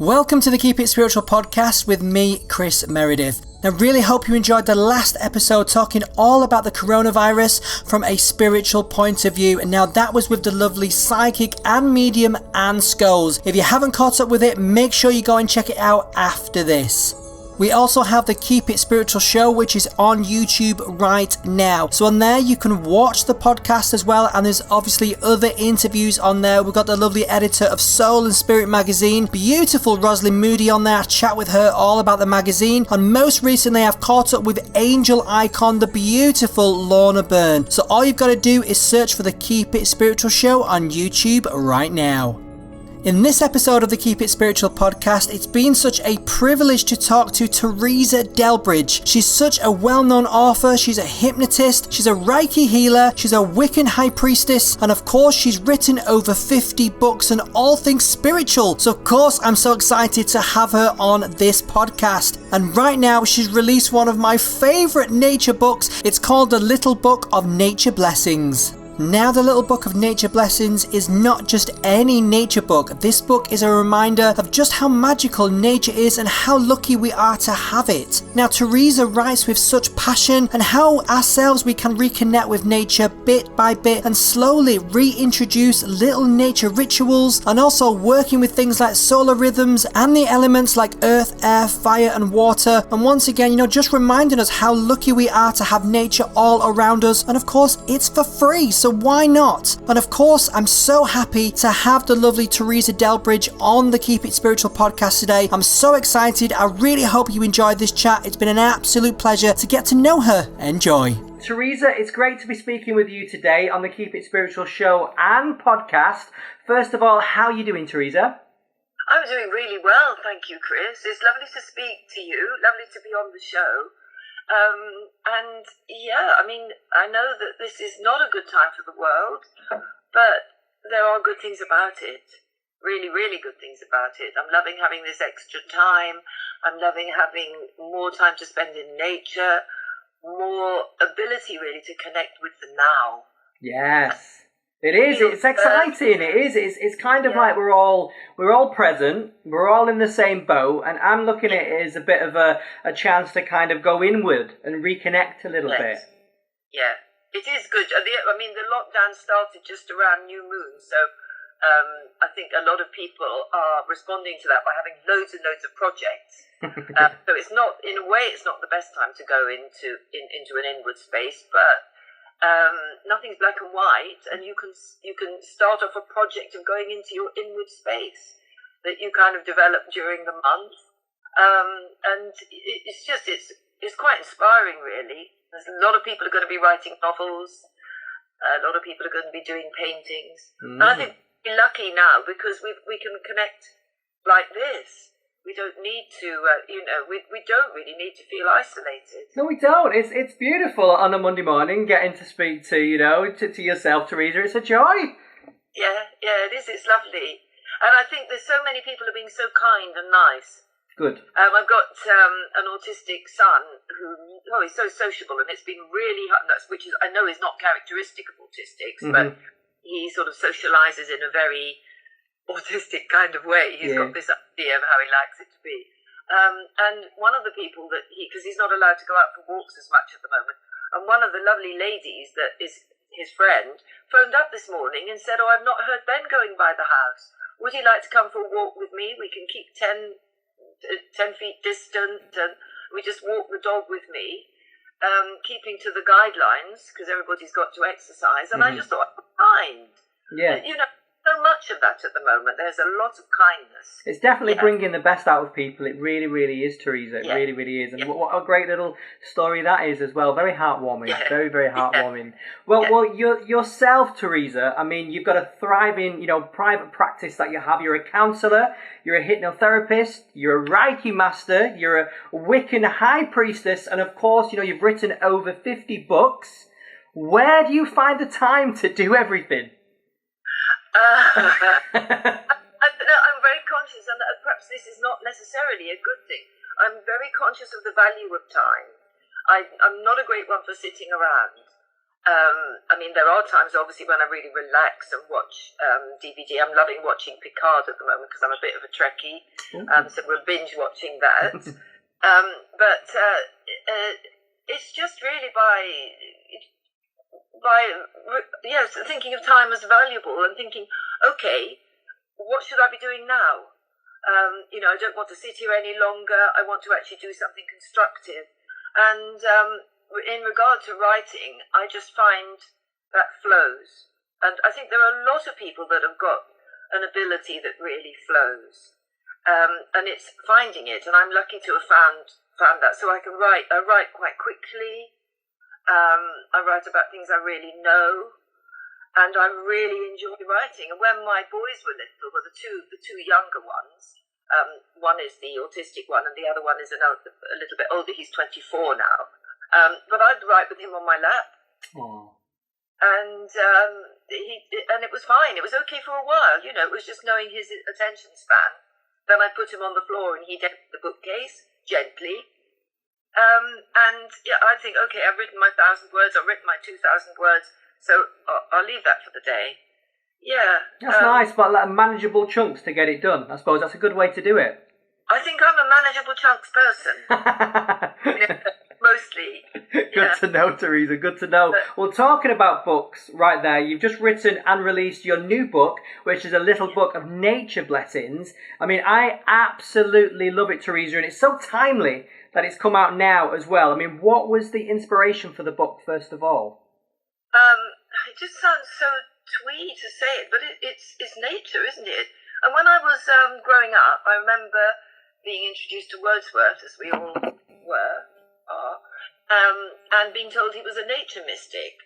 Welcome to the Keep It Spiritual podcast with me, Chris Meredith. I really hope you enjoyed the last episode talking all about the coronavirus from a spiritual point of view. And now that was with the lovely psychic and medium Anne Scholes. If you haven't caught up with it, make sure you go and check it out after this. We also have the Keep It Spiritual show, which is on YouTube right now. So on there, you can watch the podcast as well. And there's obviously other interviews on there. We've got the lovely editor of Soul and Spirit magazine, beautiful Rosalind Moody on there. I chat with her all about the magazine. And most recently, I've caught up with angel icon, the beautiful Lorna Byrne. So all you've got to do is search for the Keep It Spiritual show on YouTube right now. In this episode of the Keep It Spiritual podcast, it's been such a privilege to talk to Teresa Dellbridge. She's such a well-known author, she's a hypnotist, she's a Reiki healer, she's a Wiccan high priestess, and of course she's written over 50 books on all things spiritual. So of course I'm so excited to have her on this podcast. And right now she's released one of my favourite nature books. It's called The Little Book of Nature Blessings. Now, the Little Book of Nature Blessings is not just any nature book. This book is a reminder of just how magical nature is and how lucky we are to have it. Now, Teresa writes with such passion and how ourselves we can reconnect with nature bit by bit and slowly reintroduce little nature rituals, and also working with things like solar rhythms and the elements like earth, air, fire and water. And once again, just reminding us how lucky we are to have nature all around us. And of course, it's for free. So why not? And of course, I'm so happy to have the lovely Teresa Dellbridge on the Keep It Spiritual podcast today. I'm so excited. I really hope you enjoyed this chat. It's been an absolute pleasure to get to know her. Enjoy. Teresa, it's great to be speaking with you today on the Keep It Spiritual show and podcast. First of all, how are you doing, Teresa? I'm doing really well, thank you, Chris. It's lovely to speak to you. Lovely to be on the show. I know that this is not a good time for the world, but there are good things about it. Really, really good things about it. I'm loving having this extra time. I'm loving having more time to spend in nature, more ability really to connect with the now. Yes. It is. It's exciting. It is. It's kind of like we're all present. We're all in the same boat, and I'm looking at it as a bit of a chance to kind of go inward and reconnect a little bit. Yeah, it is good. The lockdown started just around New Moon, so I think a lot of people are responding to that by having loads and loads of projects. So it's not, in a way, it's not the best time to go into an inward space, but. Nothing's black and white, and you can start off a project of going into your inward space that you kind of develop during the month, and it's quite inspiring, really. There's a lot of people are going to be writing novels, a lot of people are going to be doing paintings, and I think we're lucky now because we can connect like this. We don't need to, we don't really need to feel isolated. No, we don't. It's beautiful on a Monday morning getting to speak to, to yourself, Teresa. It's a joy. Yeah, it is. It's lovely. And I think there's so many people are being so kind and nice. Good. I've got an autistic son who, he's so sociable, and it's been really hard, which is, I know is not characteristic of autistics, but he sort of socializes in a very autistic kind of way. He's got this idea of how he likes it to be. And one of the people that because he's not allowed to go out for walks as much at the moment, and one of the lovely ladies that is his friend phoned up this morning and said, I've not heard Ben going by the house. Would he like to come for a walk with me? We can keep 10 feet distant, and we just walk the dog with me, keeping to the guidelines, because everybody's got to exercise. And I just thought, kind. Yeah. So much of that at the moment. There's a lot of kindness. It's definitely bringing the best out of people. It really, really is, Teresa. It really, really is. And what a great little story that is as well. Very heartwarming. Yeah. Very, very heartwarming. Well, yourself, Teresa, you've got a thriving, private practice that you have. You're a counsellor. You're a hypnotherapist. You're a Reiki master. You're a Wiccan high priestess. And of course, you've written over 50 books. Where do you find the time to do everything? I'm very conscious, and perhaps this is not necessarily a good thing. I'm very conscious of the value of time. I'm not a great one for sitting around. I mean, there are times, obviously, when I really relax and watch DVD. I'm loving watching Picard at the moment because I'm a bit of a Trekkie, so we're binge watching that. But it's just really by thinking of time as valuable and thinking, okay, what should I be doing now? I don't want to sit here any longer. I want to actually do something constructive. And in regard to writing, I just find that flows. And I think there are a lot of people that have got an ability that really flows. And it's finding it. And I'm lucky to have found that. So I can write. I write quite quickly. I write about things I really know. And I really enjoy writing. And when my boys were little, well, the two younger ones, one is the autistic one, and the other one is a little bit older. He's 24 now. But I'd write with him on my lap. Aww. And it was fine. It was okay for a while. It was just knowing his attention span. Then I put him on the floor, and he'd empty the bookcase gently. And I'd think, okay, I've written my 1,000 words. I've written my 2,000 words. So I'll leave that for the day. Yeah. That's nice, but like manageable chunks to get it done. I suppose that's a good way to do it. I think I'm a manageable chunks person. Mostly. Good to know, Teresa. Good to know. Well, talking about books right there, you've just written and released your new book, which is a little book of nature blessings. I mean, I absolutely love it, Teresa, and it's so timely that it's come out now as well. I mean, what was the inspiration for the book, first of all? It just sounds so twee to say it, but it's nature, isn't it? And when I was growing up, I remember being introduced to Wordsworth, as we all are, and being told he was a nature mystic.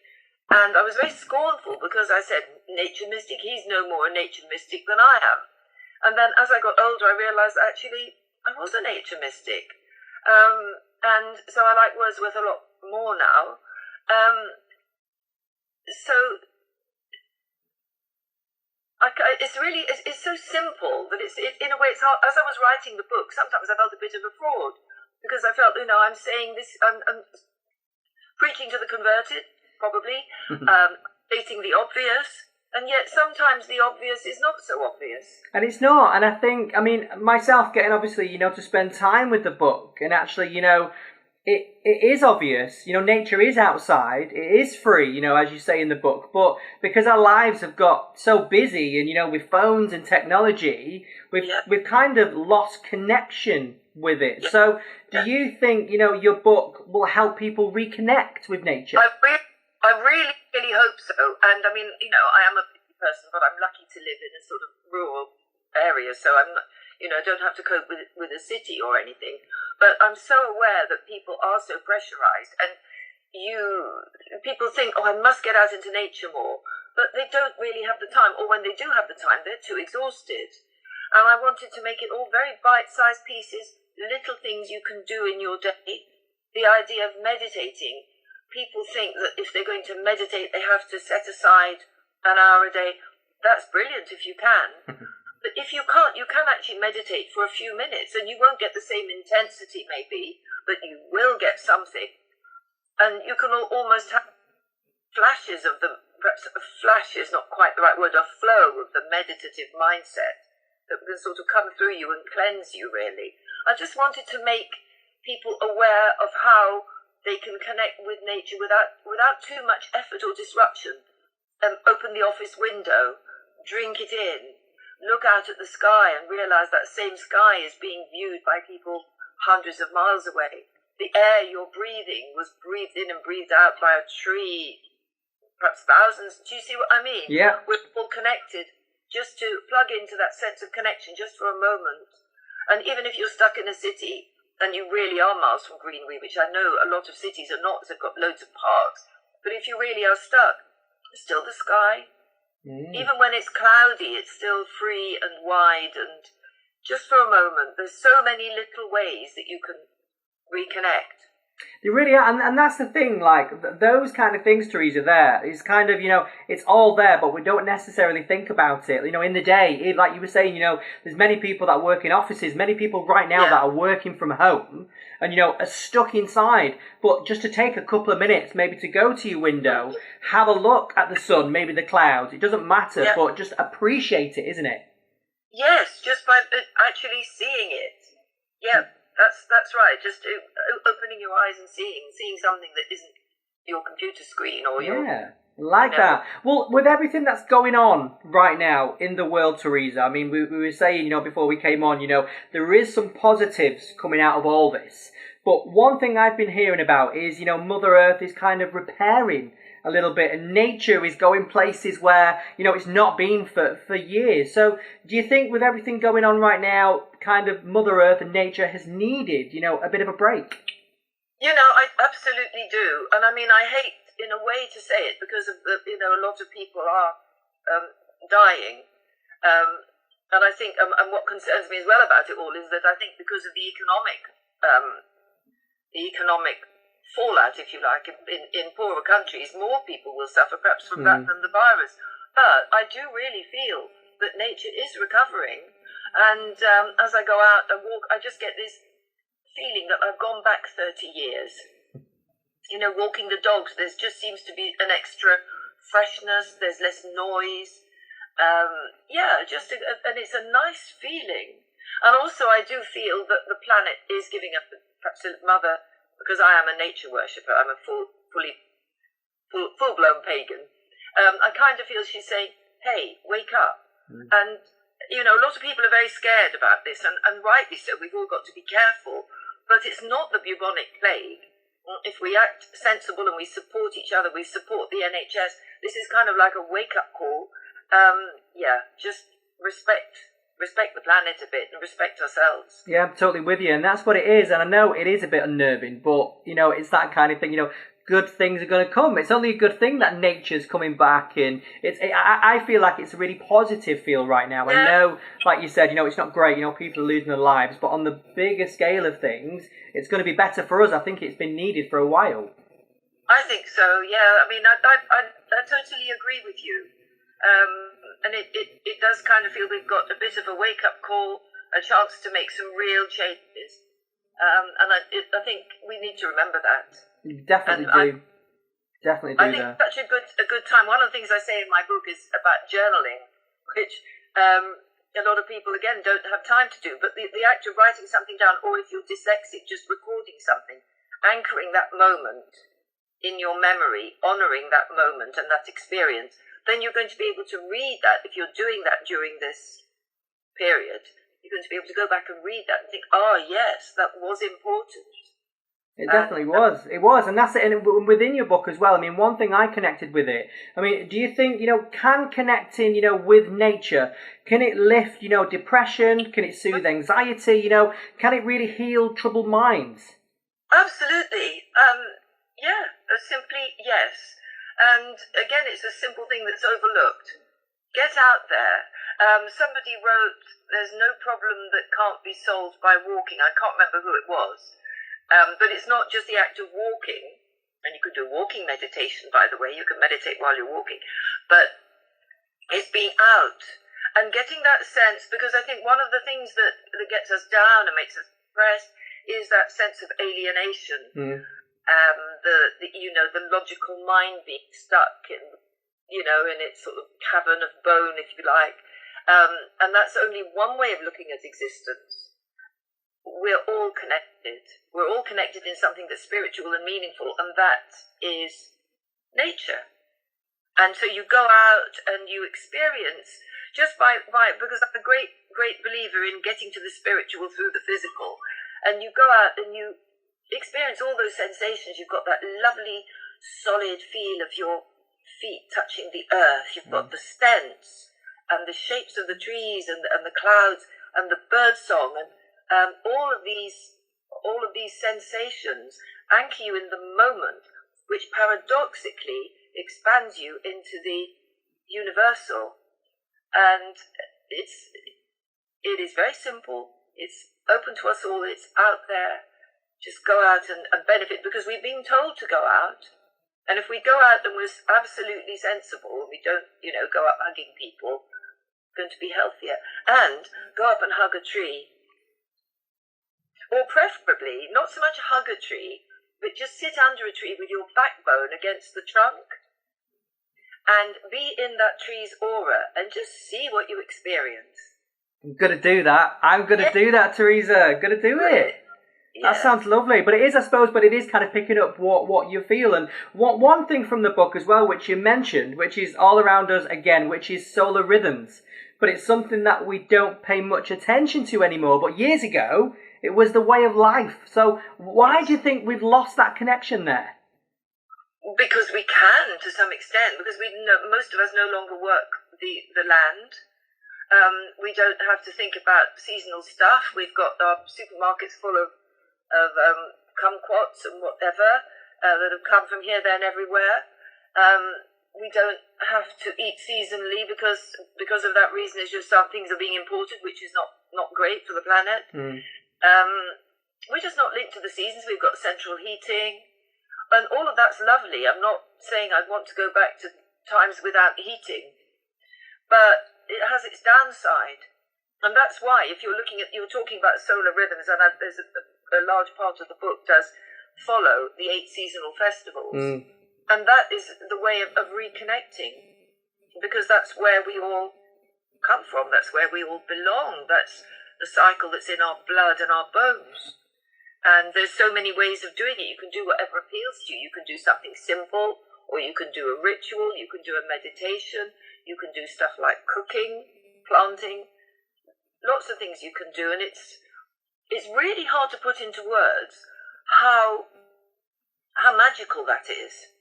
And I was very scornful because I said, nature mystic? He's no more a nature mystic than I am. And then as I got older, I realised actually I was a nature mystic. And so I like Wordsworth a lot more now. So it's so simple that it's in a way it's hard. As I was writing the book, sometimes I felt a bit of a fraud because I felt, I'm saying this, I'm preaching to the converted, probably, stating the obvious, and yet sometimes the obvious is not so obvious. And it's not, and I think, myself getting obviously, to spend time with the book, and actually, it is obvious, nature is outside, it is free, as you say in the book, but because our lives have got so busy and, with phones and technology, we've kind of lost connection with it. Yeah. So do you think, your book will help people reconnect with nature? I really, really hope so. And I mean, I am a busy person, but I'm lucky to live in a sort of rural area, so I'm not, I don't have to cope with a city or anything. But I'm so aware that people are so pressurized, and people think, I must get out into nature more, but they don't really have the time, or when they do have the time, they're too exhausted. And I wanted to make it all very bite-sized pieces, little things you can do in your day. The idea of meditating, people think that if they're going to meditate, they have to set aside an hour a day. That's brilliant if you can. But if you can't, you can actually meditate for a few minutes, and you won't get the same intensity maybe, but you will get something. And you can almost have flashes of perhaps a flash is not quite the right word, a flow of the meditative mindset that can sort of come through you and cleanse you, really. I just wanted to make people aware of how they can connect with nature without too much effort or disruption. Open the office window, drink it in, look out at the sky and realize that same sky is being viewed by people hundreds of miles away. The air you're breathing was breathed in and breathed out by a tree, perhaps thousands. Do you see what I mean? Yeah. We're all connected. Just to plug into that sense of connection just for a moment. And even if you're stuck in a city and you really are miles from greenery, which I know a lot of cities are not, they've got loads of parks, but if you really are stuck, it's still the sky. Even when it's cloudy, it's still free and wide, and just for a moment, there's so many little ways that you can reconnect. They really are, and that's the thing, like, those kind of things, Teresa, there, is kind of, it's all there, but we don't necessarily think about it. In the day, like you were saying, there's many people that work in offices, many people right now that are working from home, and, are stuck inside, but just to take a couple of minutes, maybe to go to your window, have a look at the sun, maybe the clouds, it doesn't matter, but just appreciate it, isn't it? Yes, just by actually seeing it. Yeah. That's right. Just opening your eyes and seeing something that isn't your computer screen or your... Yeah, like that. Well, with everything that's going on right now in the world, Teresa, I mean, we were saying, before we came on, there is some positives coming out of all this. But one thing I've been hearing about is, Mother Earth is kind of repairing a little bit, and nature is going places where, it's not been for years. So do you think with everything going on right now, kind of Mother Earth and nature has needed, a bit of a break? I absolutely do. And I mean, I hate in a way to say it because of the, a lot of people are dying. And I think, and what concerns me as well about it all is that I think because of the economic fallout, if you like, in poorer countries, more people will suffer perhaps from that than the virus. But I do really feel that nature is recovering. And as I go out and walk, I just get this feeling that I've gone back 30 years. Walking the dogs, there just seems to be an extra freshness, there's less noise. And it's a nice feeling. And also I do feel that the planet is giving up, perhaps a mother, because I am a nature worshipper, I'm a full-blown pagan. I kind of feel she's saying, hey, wake up. And, a lot of people are very scared about this, and rightly so, we've all got to be careful. But it's not the bubonic plague. If we act sensible and we support each other, we support the NHS, this is kind of like a wake-up call. Just respect the planet a bit and respect ourselves. Yeah, I'm totally with you, and that's what it is. And I know it is a bit unnerving, but it's that kind of thing. Good things are going to come. It's only a good thing that nature's coming back, and I feel like it's a really positive feel right now. I know, like you said, it's not great. People are losing their lives, but on the bigger scale of things, it's going to be better for us. I think it's been needed for a while. I think so. Yeah, I mean, I totally agree with you. And it does kind of feel we've got a bit of a wake-up call, a chance to make some real changes. And I think we need to remember that. You definitely do. I think such a good time. One of the things I say in my book is about journaling, which a lot of people, again, don't have time to do. But the act of writing something down, or if you're dyslexic, just recording something, anchoring that moment in your memory, honouring that moment and that experience, then you're going to be able to read that. If you're doing that during this period, you're going to be able to go back and read that and think, oh, yes, that was important. It definitely was. It was. And that's it. And within your book as well, I mean, one thing I connected with it, I mean, do you think, can connecting, with nature, can it lift, depression? Can it soothe anxiety? Can it really heal troubled minds? Absolutely. Simply yes. And again, it's a simple thing that's overlooked. Get out there. Somebody wrote, there's no problem that can't be solved by walking. I can't remember who it was. But it's not just the act of walking, and you could do walking meditation, by the way, you can meditate while you're walking, but it's being out and getting that sense, because I think one of the things that gets us down and makes us depressed is that sense of alienation, the logical mind being stuck in its sort of cavern of bone, if you like, and that's only one way of looking at existence. We're all connected. We're all connected in something that's spiritual and meaningful, and that is nature. And so you go out and you experience just because I'm a great believer in getting to the spiritual through the physical. And you go out and you experience all those sensations. You've got that lovely, solid feel of your feet touching the earth. You've got the scents and the shapes of the trees and the clouds and the bird song and all of these sensations anchor you in the moment, which paradoxically expands you into the universal. And it is very simple. It's open to us all. It's out there. just go out and benefit, because we've been told to go out. And if we go out and we're absolutely sensible, we don't, go up hugging people, we're going to be healthier. And go up and hug a tree. Or preferably, not so much hug a tree, but just sit under a tree with your backbone against the trunk and be in that tree's aura and just see what you experience. I'm going to do that. I'm going to do that, Teresa. Going to do it. Yeah. That sounds lovely, but it is kind of picking up what you feel. And one thing from the book as well, which you mentioned, which is all around us again, which is solar rhythms. But it's something that we don't pay much attention to anymore. But years ago, it was the way of life. So why do you think we've lost that connection there? Because we can, to some extent, because most of us no longer work the land. We don't have to think about seasonal stuff. We've got our supermarkets full of kumquats and whatever that have come from here, there, and everywhere. We don't have to eat seasonally because of that reason. It's just some things are being imported, which is not great for the planet. We're just not linked to the seasons. We've got central heating, and all of that's lovely. I'm not saying I'd want to go back to times without heating, but it has its downside. And that's why, if you're talking about solar rhythms, and there's a large part of the book does follow the 8 seasonal festivals. And that is the way of reconnecting, because that's where we all come from. That's where we all belong. That's the cycle that's in our blood and our bones. And there's so many ways of doing it. You can do whatever appeals to you. You can do something simple, or you can do a ritual, you can do a meditation, you can do stuff like cooking, planting, lots of things you can do. And it's really hard to put into words how magical that is.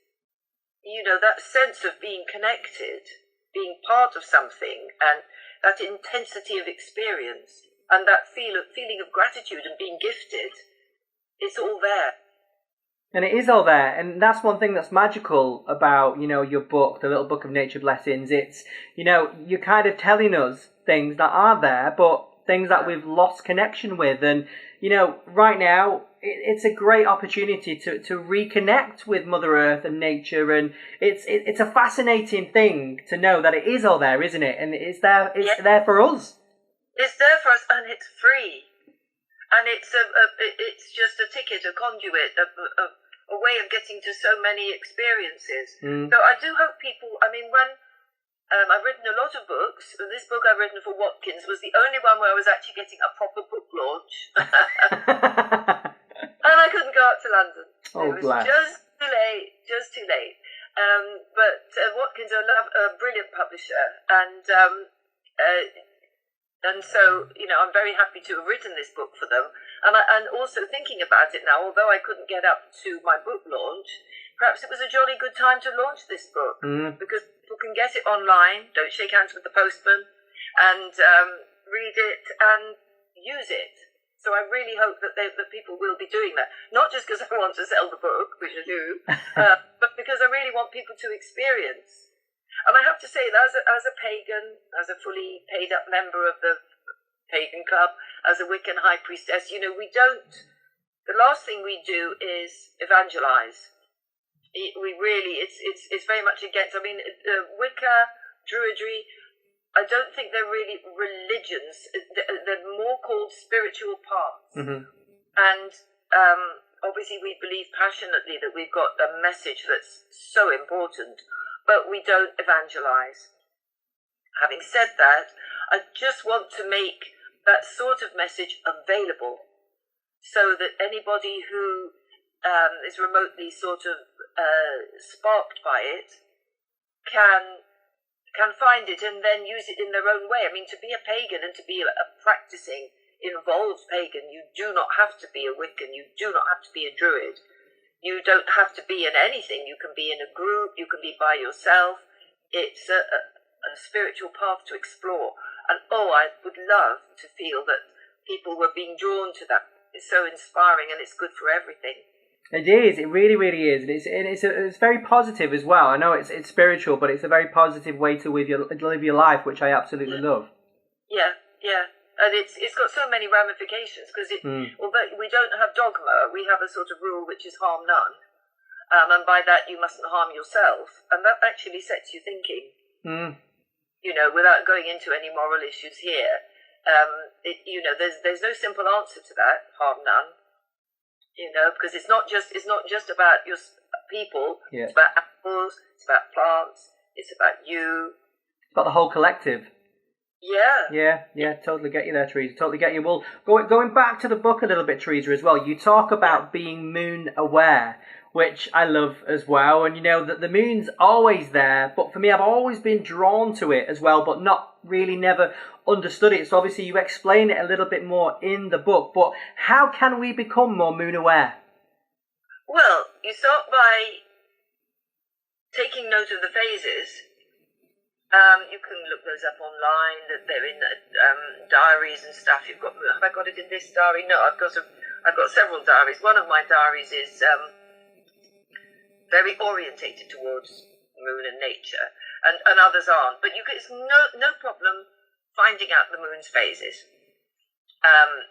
That sense of being connected, being part of something, and that intensity of experience, and that feeling of gratitude and being gifted, it's all there. And it is all there, and that's one thing that's magical about, your book, The Little Book of Nature Blessings. It's, you're kind of telling us things that are there, but things that we've lost connection with. And, right now, it's a great opportunity to reconnect with Mother Earth and nature, and it's a fascinating thing to know that it is all there, isn't it? And it's there for us. It's there for us, and it's free. And it's just a ticket, a conduit, a way of getting to so many experiences. So I do hope people, when I've written a lot of books, this book I've written for Watkins was the only one where I was actually getting a proper book launch. And I couldn't go up to London. It was bless. just too late. But Watkins are a brilliant publisher, and so, I'm very happy to have written this book for them. And also thinking about it now, although I couldn't get up to my book launch, perhaps it was a jolly good time to launch this book, because people can get it online, don't shake hands with the postman, and read it and use it. So I really hope that people will be doing that. Not just because I want to sell the book, which I do, but because I really want people to experience. And I have to say that as a pagan, as a fully paid up member of the pagan club, as a Wiccan high priestess, the last thing we do is evangelize. It's very much against, Wicca, Druidry, I don't think they're really religions. They're more called spiritual paths. And obviously we believe passionately that we've got a message that's so important, but we don't evangelize. Having said that, I just want to make that sort of message available so that anybody who is remotely sort of sparked by it can find it and then use it in their own way. To be a pagan and to be a practicing, involved pagan, you do not have to be a Wiccan, you do not have to be a Druid. You don't have to be in anything. You can be in a group, you can be by yourself. It's a spiritual path to explore. And I would love to feel that people were being drawn to that. It's so inspiring and it's good for everything. It is. It really, really is. And it's very positive as well. I know it's spiritual, but it's a very positive way to live your life, which I absolutely love. Yeah. And it's got so many ramifications, because although we don't have dogma, we have a sort of rule which is harm none, and by that you mustn't harm yourself, and that actually sets you thinking. You know, without going into any moral issues here, there's no simple answer to that, harm none. You know, because it's not just about your people. Yeah. It's about animals. It's about plants. It's about you. It's about the whole collective. Yeah, totally get you there, Teresa, totally get you. Well, going back to the book a little bit, Teresa, as well, you talk about being moon aware, which I love as well, and you know that the moon's always there, but for me, I've always been drawn to it as well, but never understood it. So obviously you explain it a little bit more in the book, but how can we become more moon aware? Well, you start by taking note of the phases. You can look those up online, that they're in diaries and stuff. Have I got it in this diary? No, I've got several diaries. One of my diaries is very orientated towards moon and nature, and others aren't. But it's no problem finding out the moon's phases.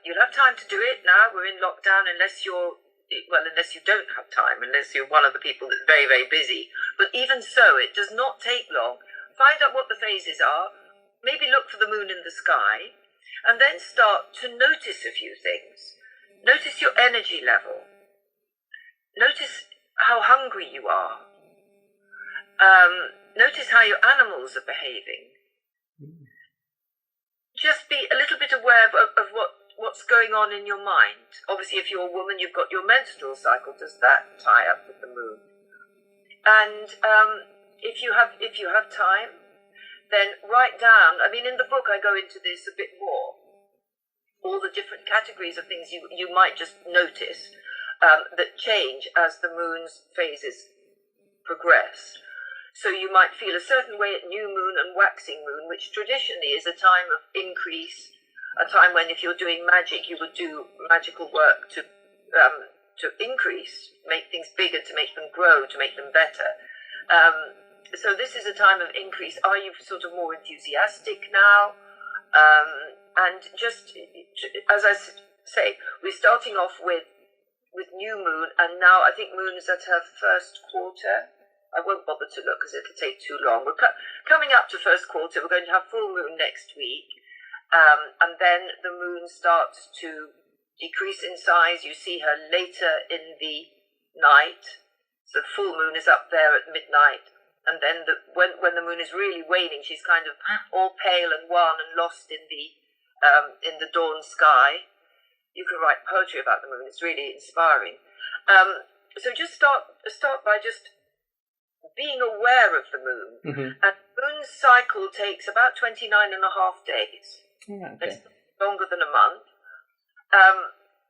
You'll have time to do it now. We're in lockdown, unless you don't have time, unless you're one of the people that's very, very busy. But even so, it does not take long. Find out what the phases are, maybe look for the moon in the sky, and then start to notice a few things. Notice your energy level. Notice how hungry you are. Notice how your animals are behaving. Just be a little bit aware of what's going on in your mind. Obviously, if you're a woman, you've got your menstrual cycle. Does that tie up with the moon? And if you have time, then write down. I mean, in the book, I go into this a bit more. All the different categories of things you might just notice that change as the moon's phases progress. So you might feel a certain way at new moon and waxing moon, which traditionally is a time of increase, a time when if you're doing magic, you would do magical work to increase, make things bigger, to make them grow, to make them better. So this is a time of increase. Are you sort of more enthusiastic now? And just, as I say, we're starting off with new moon, and now I think moon is at her first quarter. I won't bother to look because it'll take too long. We're coming up to first quarter. We're going to have full moon next week. And then the moon starts to decrease in size. You see her later in the night. So full moon is up there at midnight. And then when the moon is really waning, she's kind of all pale and wan and lost in the dawn sky. You can write poetry about the moon. It's really inspiring. So just start by just being aware of the moon. Mm-hmm. And the moon's cycle takes about 29 and a half days. Okay. It's longer than a month.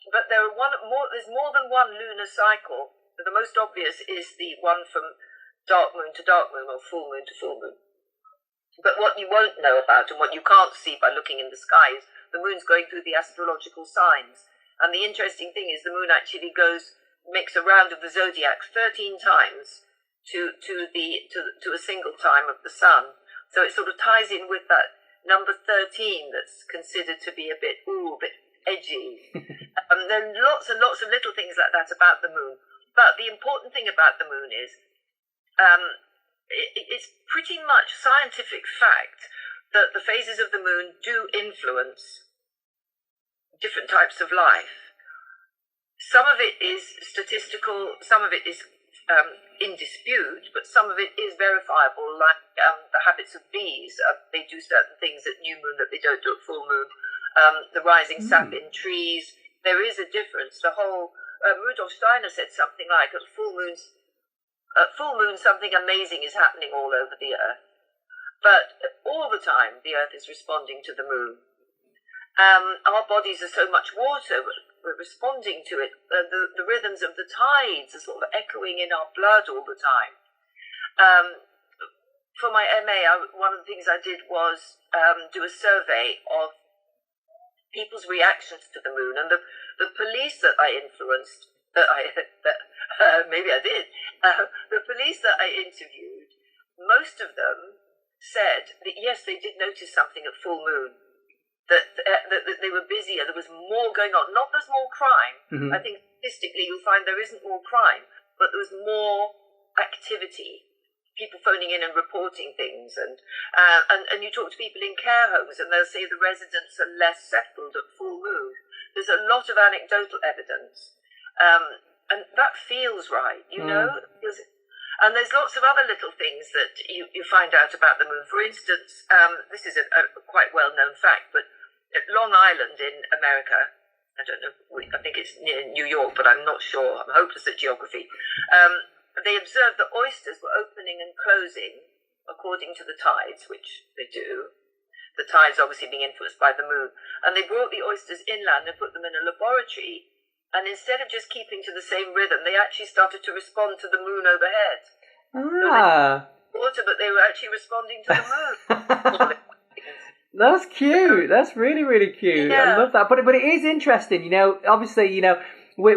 But there's more than one lunar cycle. The most obvious is the one from dark moon to dark moon, or full moon to full moon. But what you won't know about, and what you can't see by looking in the sky, is the moon's going through the astrological signs. And the interesting thing is the moon actually makes a round of the zodiac 13 times to a single time of the sun. So it sort of ties in with that number 13 that's considered to be a bit edgy. There are lots and lots of little things like that about the moon. But the important thing about the moon is it's pretty much scientific fact that the phases of the moon do influence different types of life. Some of it is statistical, some of it is in dispute, but some of it is verifiable, like the habits of bees. They do certain things at new moon that they don't do at full moon. The rising sap in trees. There is a difference. The whole Rudolf Steiner said something like, at full moon something amazing is happening all over the earth. But all the time the earth is responding to the moon. Our bodies are so much water, we're responding to it. The rhythms of the tides are sort of echoing in our blood all the time. For my MA, one of the things I did was do a survey of people's reactions to the moon, and the police that I influenced, maybe I did, the police that I interviewed, most of them said that yes, they did notice something at full moon. that they were busier. There was more going on. Not there's more crime. Mm-hmm. I think statistically you'll find there isn't more crime, but there was more activity. People phoning in and reporting things, and you talk to people in care homes, and they'll say the residents are less settled at full moon. There's a lot of anecdotal evidence, and that feels right, you know. And there's lots of other little things that you find out about the moon. For instance, this is a quite well-known fact, but at Long Island in America, I don't know, I think it's near New York, but I'm not sure. I'm hopeless at geography. They observed that oysters were opening and closing according to the tides, which they do. The tides obviously being influenced by the moon. And they brought the oysters inland and put them in a laboratory. And instead of just keeping to the same rhythm, they actually started to respond to the moon overhead. But they were actually responding to the moon. That's cute. That's really, really cute. Yeah. I love that. But it is interesting, you know. Obviously, you know, we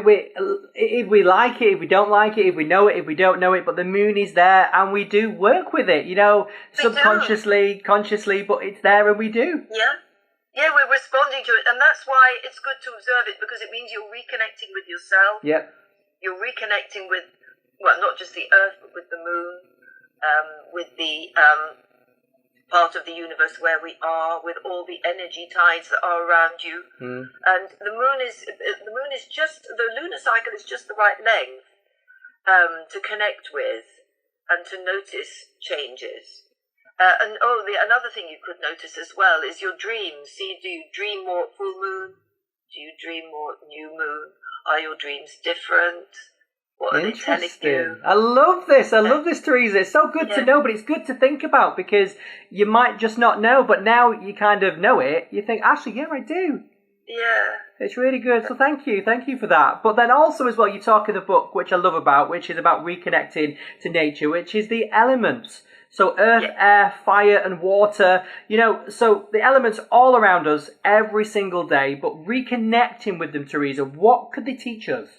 if we like it, if we don't like it, if we know it, if we don't know it, but the moon is there, and we do work with it, you know, subconsciously, consciously, but it's there, and we do. Yeah, we're responding to it, and that's why it's good to observe it, because it means you're reconnecting with yourself. Yep. You're reconnecting with, well, not just the earth, but with the moon, with the part of the universe where we are, with all the energy tides that are around you. And the moon is just, the lunar cycle is just the right length to connect with and to notice changes. Another thing you could notice as well is your dreams. See, do you dream more at full moon? Do you dream more at new moon? Are your dreams different? What are they telling you? I love this. I love this, Teresa. It's so good to know, but it's good to think about, because you might just not know, but now you kind of know it. You think, actually, yeah, I do. Yeah. It's really good. So thank you for that. But then also as well, you talk in the book, which I love about, which is about reconnecting to nature, which is the elements. So earth, air, fire, and water, you know, so the elements all around us every single day, but reconnecting with them, Teresa, what could they teach us?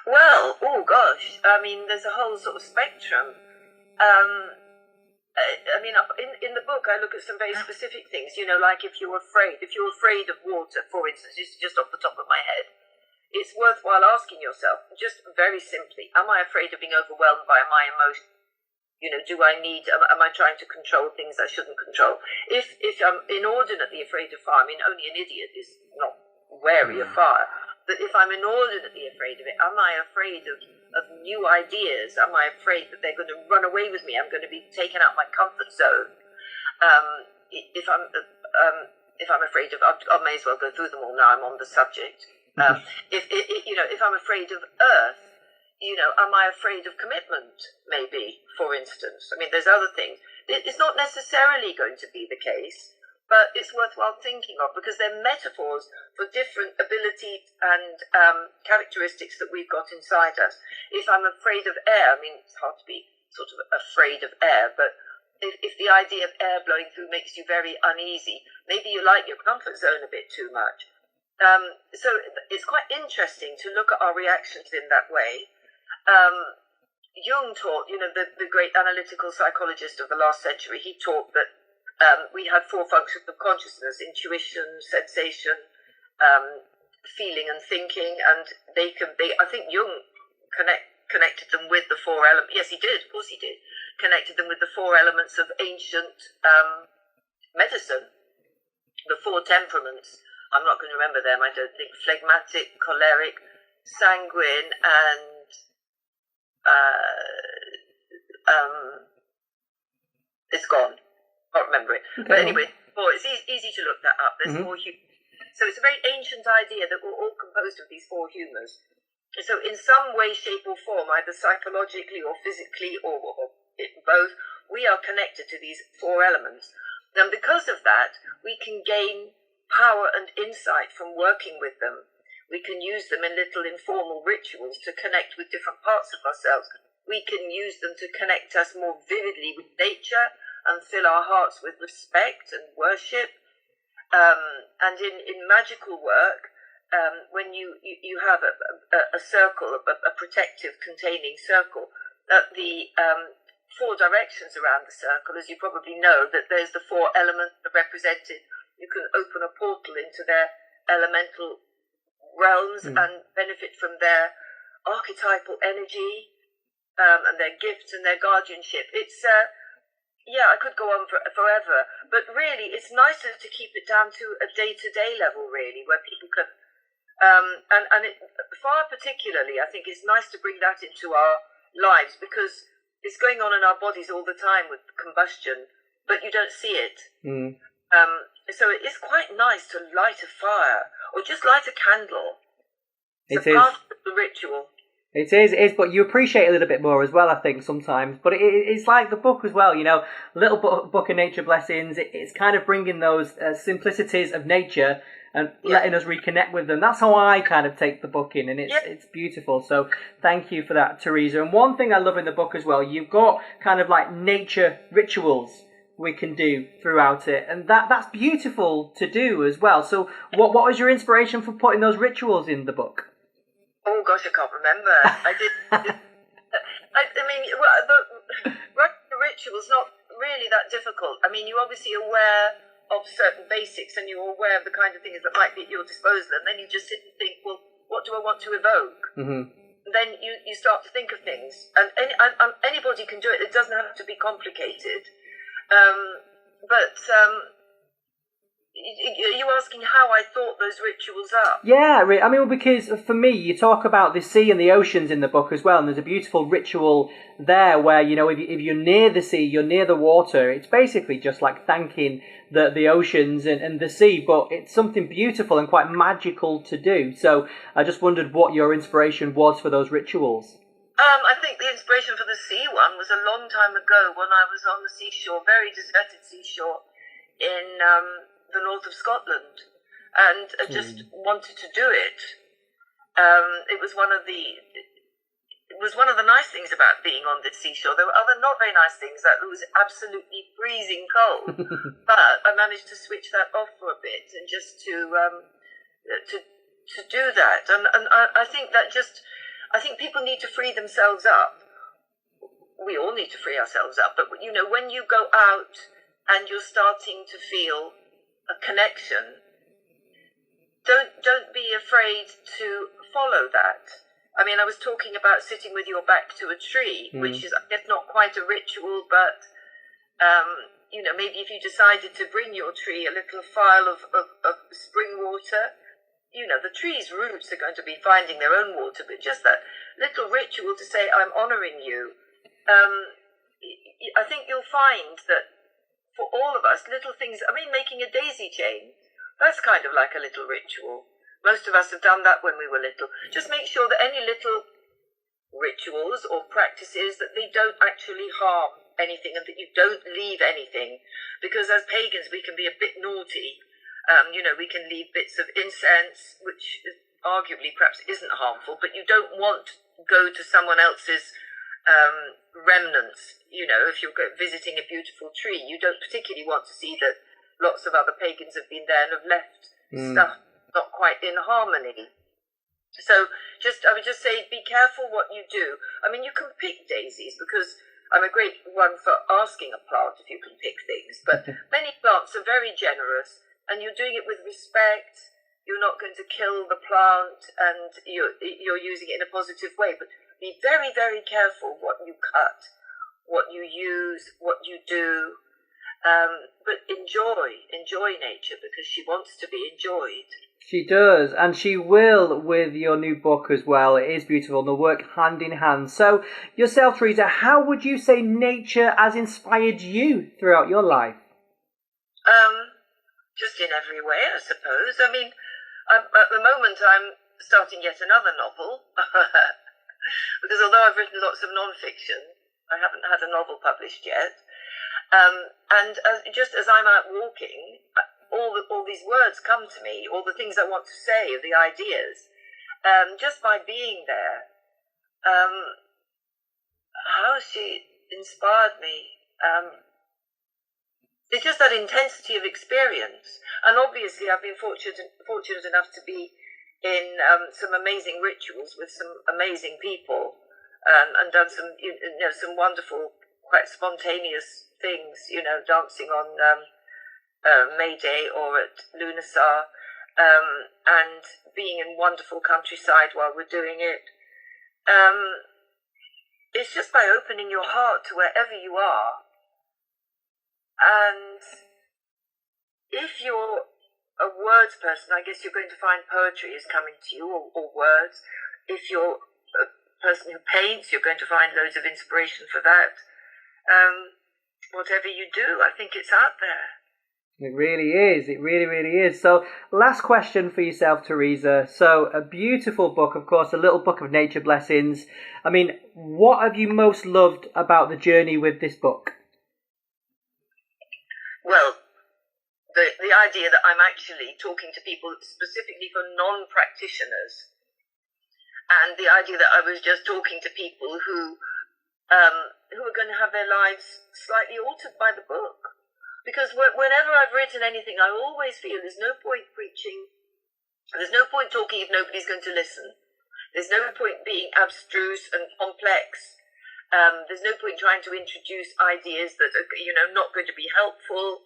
Well, oh gosh, I mean, there's a whole sort of spectrum. I mean, in the book, I look at some very specific things, you know, like if you're afraid of water, for instance, this is just off the top of my head, it's worthwhile asking yourself, just very simply, am I afraid of being overwhelmed by my emotions? You know, am I trying to control things I shouldn't control? If I'm inordinately afraid of fire, I mean, only an idiot is not wary of fire. But if I'm inordinately afraid of it, am I afraid of new ideas? Am I afraid that they're going to run away with me? I'm going to be taken out of my comfort zone. If I'm afraid of, I may as well go through them all now. I'm on the subject. If I'm afraid of earth, you know, am I afraid of commitment? Maybe, for instance. I mean, there's other things. It's not necessarily going to be the case, but it's worthwhile thinking of, because they're metaphors for different abilities and characteristics that we've got inside us. If I'm afraid of air, I mean, it's hard to be sort of afraid of air, but if the idea of air blowing through makes you very uneasy, maybe you like your comfort zone a bit too much. So it's quite interesting to look at our reactions in that way. Jung taught, you know, the great analytical psychologist of the last century, he taught that we had four functions of consciousness: intuition, sensation, feeling, and thinking. And I think Jung connected them with the four elements. Yes, he did. Of course he did. Connected them with the four elements of ancient medicine, the four temperaments. I'm not going to remember them, I don't think. Phlegmatic, choleric, sanguine, and it's gone. Can't remember it. Okay. But anyway, it's easy to look that up. There's four humors. So it's a very ancient idea that we're all composed of these four humors. So in some way, shape or form, either psychologically or physically or both, we are connected to these four elements. And because of that, we can gain power and insight from working with them. We can use them in little informal rituals to connect with different parts of ourselves. We can use them to connect us more vividly with nature and fill our hearts with respect and worship. And in magical work, when you have a circle, a protective containing circle, that the four directions around the circle, as you probably know, that there's the four elements represented you can open a portal into their elemental realms and benefit from their archetypal energy and their gifts and their guardianship. It's I could go on forever, but really it's nicer to keep it down to a day-to-day level, really, where people can and it, far particularly, I think it's nice to bring that into our lives, because it's going on in our bodies all the time with combustion, but you don't see it. So it is quite nice to light a fire or just light a candle. It's part of the ritual. It is, but you appreciate it a little bit more as well, I think, sometimes. But it's like the book as well, Little Book of Nature Blessings. It's kind of bringing those simplicities of nature and letting us reconnect with them. That's how I kind of take the book in, and it's beautiful. So thank you for that, Teresa. And one thing I love in the book as well, you've got kind of like nature rituals we can do throughout it, and that's beautiful to do as well. So what was your inspiration for putting those rituals in the book? Oh gosh, I can't remember. I did. I mean, writing the ritual's not really that difficult. I mean, you're obviously aware of certain basics, and you're aware of the kind of things that might be at your disposal, and then you just sit and think, well, what do I want to evoke? And then you start to think of things, and anybody can do it. It doesn't have to be complicated. But are you asking how I thought those rituals up? Yeah, I mean, because for me, you talk about the sea and the oceans in the book as well, and there's a beautiful ritual there where, if you're near the sea, you're near the water, it's basically just like thanking the oceans and the sea, but it's something beautiful and quite magical to do. So I just wondered what your inspiration was for those rituals. I think the inspiration for the sea one was a long time ago when I was on the seashore, very deserted seashore in the north of Scotland, and I just wanted to do it. It was one of the nice things about being on the seashore. There were other not very nice things, that it was absolutely freezing cold, but I managed to switch that off for a bit and just to do that. And I think that I think people need to free themselves up. We all need to free ourselves up, but when you go out and you're starting to feel a connection, don't be afraid to follow that. I mean, I was talking about sitting with your back to a tree, which is, I guess, not quite a ritual, but maybe if you decided to bring your tree a little phial of spring water, the tree's roots are going to be finding their own water, but just that little ritual to say, I'm honouring you. I think you'll find that for all of us, little things, I mean, making a daisy chain, that's kind of like a little ritual. Most of us have done that when we were little. Just make sure that any little rituals or practices, that they don't actually harm anything and that you don't leave anything. Because as pagans, we can be a bit naughty. We can leave bits of incense, which arguably perhaps isn't harmful, but you don't want to go to someone else's remnants. If you're visiting a beautiful tree, you don't particularly want to see that lots of other pagans have been there and have left stuff not quite in harmony. So I would just say, be careful what you do. I mean, you can pick daisies, because I'm a great one for asking a plant if you can pick things, but many plants are very generous, and you're doing it with respect. You're not going to kill the plant, and you're using it in a positive way, but be very, very careful what you cut, what you use, what you do, but enjoy nature, because she wants to be enjoyed. She does, and she will with your new book as well. It is beautiful, and they'll work hand in hand. So, yourself, Teresa, how would you say nature has inspired you throughout your life? Just in every way, I suppose. I mean, at the moment I'm starting yet another novel, because although I've written lots of non-fiction, I haven't had a novel published yet. And just as I'm out walking, all these words come to me, all the things I want to say, the ideas, just by being there. How she inspired me. It's just that intensity of experience. And obviously I've been fortunate enough to be in some amazing rituals with some amazing people, and done some wonderful, quite spontaneous things, dancing on May Day or at Lunasar, and being in wonderful countryside while we're doing it. It's just by opening your heart to wherever you are. And if you're a words person, I guess you're going to find poetry is coming to you, or words. If you're a person who paints, you're going to find loads of inspiration for that. Whatever you do, I think it's out there. It really is. It really, really is. So, last question for yourself, Teresa. So, a beautiful book, of course, a little book of nature blessings. I mean, what have you most loved about the journey with this book? Well, the idea that I'm actually talking to people specifically for non-practitioners, and the idea that I was just talking to people who are going to have their lives slightly altered by the book. Because whenever I've written anything, I always feel there's no point preaching, there's no point talking if nobody's going to listen. There's no point being abstruse and complex. There's no point trying to introduce ideas that are, not going to be helpful.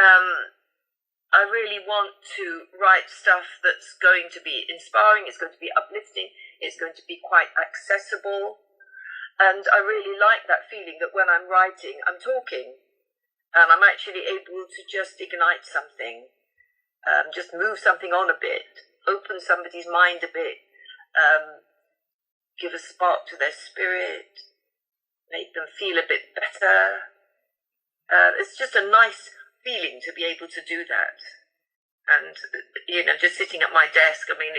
I really want to write stuff that's going to be inspiring, it's going to be uplifting, it's going to be quite accessible. And I really like that feeling that when I'm writing, I'm talking. And I'm actually able to just ignite something, just move something on a bit, open somebody's mind a bit, give a spark to their spirit, make them feel a bit better. It's just a nice feeling to be able to do that. And, just sitting at my desk, I mean,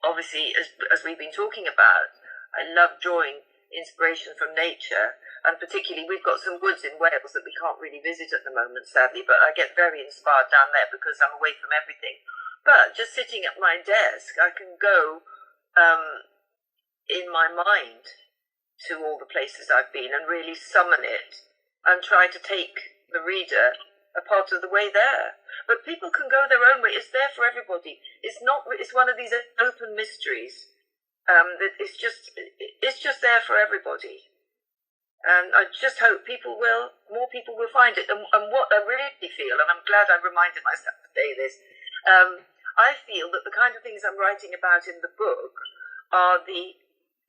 obviously, as we've been talking about, I love drawing inspiration from nature. And particularly, we've got some woods in Wales that we can't really visit at the moment, sadly, but I get very inspired down there because I'm away from everything. But just sitting at my desk, I can go in my mind to all the places I've been and really summon it and try to take the reader a part of the way there. But people can go their own way. It's there for everybody. It's one of these open mysteries. It's just there for everybody. And I just hope more people will find it. And what I really feel, and I'm glad I reminded myself to say this, I feel that the kind of things I'm writing about in the book are the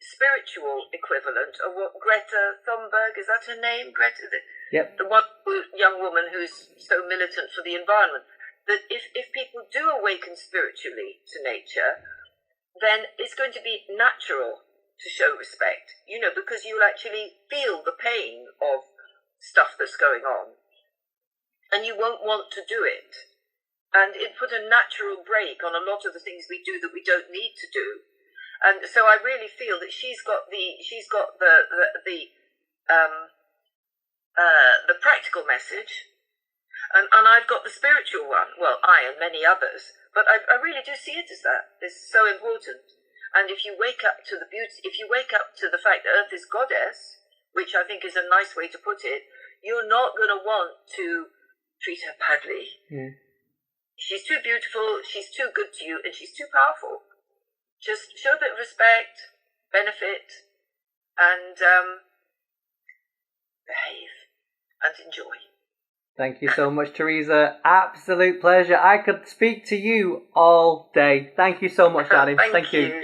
spiritual equivalent of what Greta Thunberg, is that her name? Greta, yep. The one young woman who's so militant for the environment. That if people do awaken spiritually to nature, then it's going to be natural to show respect, because you'll actually feel the pain of stuff that's going on, and you won't want to do it. And it put a natural break on a lot of the things we do that we don't need to do. And so I really feel that she's got the practical message, and I've got the spiritual one. Well, I and many others, but I really do see it as that. It's so important. And if you wake up to the beauty, if you wake up to the fact that Earth is goddess, which I think is a nice way to put it, you're not going to want to treat her badly. Mm. She's too beautiful, she's too good to you, and she's too powerful. Just show a bit of respect, benefit, and behave and enjoy. Thank you so much, Teresa. Absolute pleasure. I could speak to you all day. Thank you so much, darling. Thank you.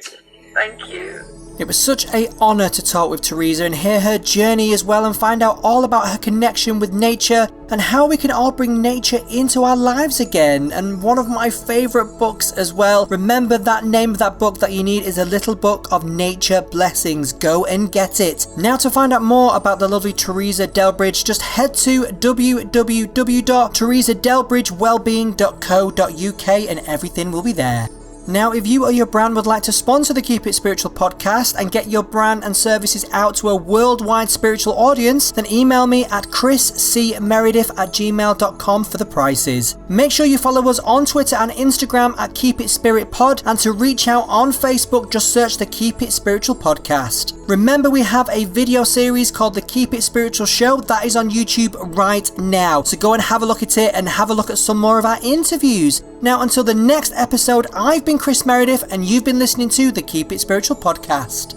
Thank you. It was such an honour to talk with Teresa and hear her journey as well, and find out all about her connection with nature and how we can all bring nature into our lives again. And one of my favourite books as well. Remember, that name of that book that you need is A Little Book of Nature Blessings. Go and get it. Now, to find out more about the lovely Teresa Dellbridge, just head to www.teresadellbridgewellbeing.co.uk and everything will be there. Now, if you or your brand would like to sponsor the Keep It Spiritual podcast and get your brand and services out to a worldwide spiritual audience, then email me at chriscmeredith@gmail.com for the prices. Make sure you follow us on Twitter and Instagram at Keep It Spirit Pod, and to reach out on Facebook, just search the Keep It Spiritual podcast. Remember, we have a video series called The Keep It Spiritual Show that is on YouTube right now. So go and have a look at it and have a look at some more of our interviews. Now, until the next episode, I've been Chris Meredith and you've been listening to the Keep It Spiritual podcast.